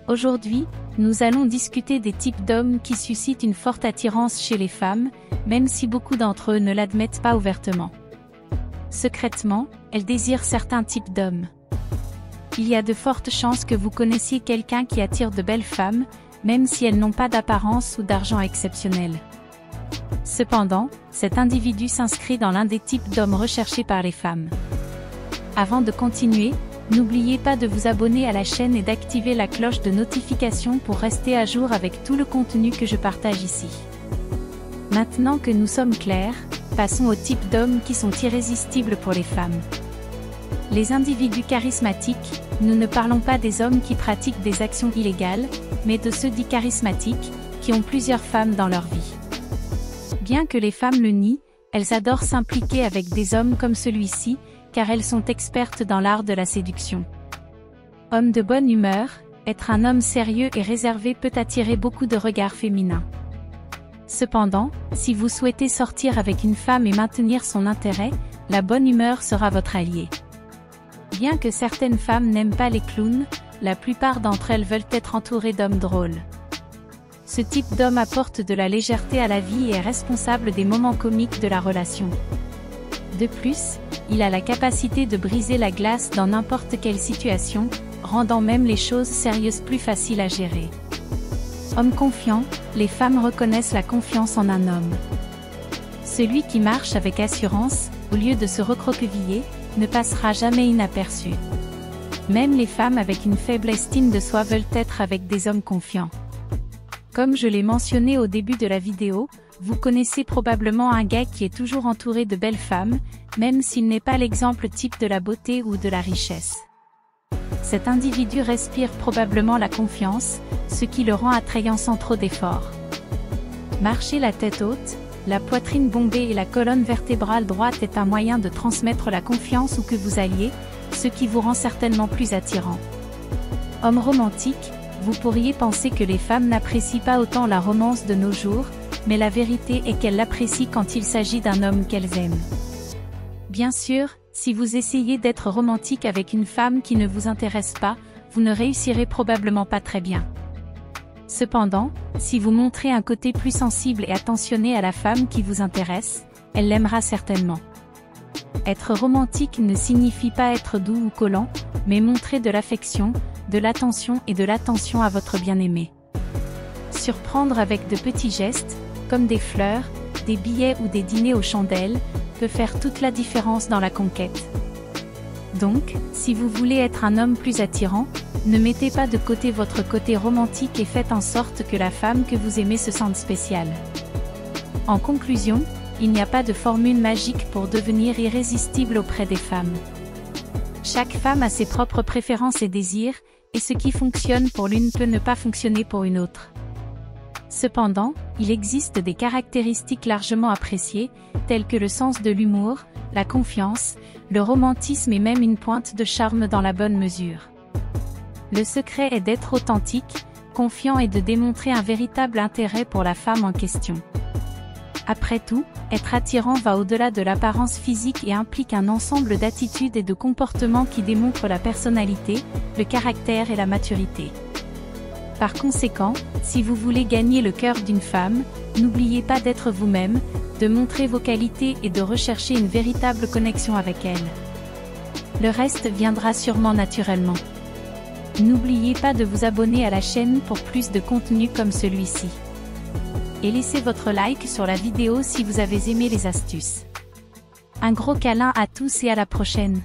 Aujourd'hui, nous allons discuter des types d'hommes qui suscitent une forte attirance chez les femmes, même si beaucoup d'entre eux ne l'admettent pas ouvertement. Secrètement, elles désirent certains types d'hommes. Il y a de fortes chances que vous connaissiez quelqu'un qui attire de belles femmes, même si elles n'ont pas d'apparence ou d'argent exceptionnel. Cependant, cet individu s'inscrit dans l'un des types d'hommes recherchés par les femmes. Avant de continuer, n'oubliez pas de vous abonner à la chaîne et d'activer la cloche de notification pour rester à jour avec tout le contenu que je partage ici. Maintenant que nous sommes clairs, passons aux types d'hommes qui sont irrésistibles pour les femmes. Les individus charismatiques, nous ne parlons pas des hommes qui pratiquent des actions illégales, mais de ceux dits charismatiques, qui ont plusieurs femmes dans leur vie. Bien que les femmes le nient, elles adorent s'impliquer avec des hommes comme celui-ci, car elles sont expertes dans l'art de la séduction. Homme de bonne humeur, être un homme sérieux et réservé peut attirer beaucoup de regards féminins. Cependant, si vous souhaitez sortir avec une femme et maintenir son intérêt, la bonne humeur sera votre allié. Bien que certaines femmes n'aiment pas les clowns, la plupart d'entre elles veulent être entourées d'hommes drôles. Ce type d'homme apporte de la légèreté à la vie et est responsable des moments comiques de la relation. De plus, il a la capacité de briser la glace dans n'importe quelle situation, rendant même les choses sérieuses plus faciles à gérer. Homme confiant, les femmes reconnaissent la confiance en un homme. Celui qui marche avec assurance, au lieu de se recroqueviller, ne passera jamais inaperçu. Même les femmes avec une faible estime de soi veulent être avec des hommes confiants. Comme je l'ai mentionné au début de la vidéo, vous connaissez probablement un gars qui est toujours entouré de belles femmes, même s'il n'est pas l'exemple type de la beauté ou de la richesse. Cet individu respire probablement la confiance, ce qui le rend attrayant sans trop d'efforts. Marcher la tête haute, la poitrine bombée et la colonne vertébrale droite est un moyen de transmettre la confiance où que vous alliez, ce qui vous rend certainement plus attirant. Homme romantique, vous pourriez penser que les femmes n'apprécient pas autant la romance de nos jours, mais la vérité est qu'elles l'apprécient quand il s'agit d'un homme qu'elles aiment. Bien sûr, si vous essayez d'être romantique avec une femme qui ne vous intéresse pas, vous ne réussirez probablement pas très bien. Cependant, si vous montrez un côté plus sensible et attentionné à la femme qui vous intéresse, elle l'aimera certainement. Être romantique ne signifie pas être doux ou collant, mais montrer de l'affection, de l'attention et de l'attention à votre bien-aimé. Surprendre avec de petits gestes, comme des fleurs, des billets ou des dîners aux chandelles, peut faire toute la différence dans la conquête. Donc, si vous voulez être un homme plus attirant, ne mettez pas de côté votre côté romantique et faites en sorte que la femme que vous aimez se sente spéciale. En conclusion, il n'y a pas de formule magique pour devenir irrésistible auprès des femmes. Chaque femme a ses propres préférences et désirs, et ce qui fonctionne pour l'une peut ne pas fonctionner pour une autre. Cependant, il existe des caractéristiques largement appréciées, telles que le sens de l'humour, la confiance, le romantisme et même une pointe de charme dans la bonne mesure. Le secret est d'être authentique, confiant et de démontrer un véritable intérêt pour la femme en question. Après tout, être attirant va au-delà de l'apparence physique et implique un ensemble d'attitudes et de comportements qui démontrent la personnalité, le caractère et la maturité. Par conséquent, si vous voulez gagner le cœur d'une femme, n'oubliez pas d'être vous-même, de montrer vos qualités et de rechercher une véritable connexion avec elle. Le reste viendra sûrement naturellement. N'oubliez pas de vous abonner à la chaîne pour plus de contenu comme celui-ci. Et laissez votre like sur la vidéo si vous avez aimé les astuces. Un gros câlin à tous et à la prochaine.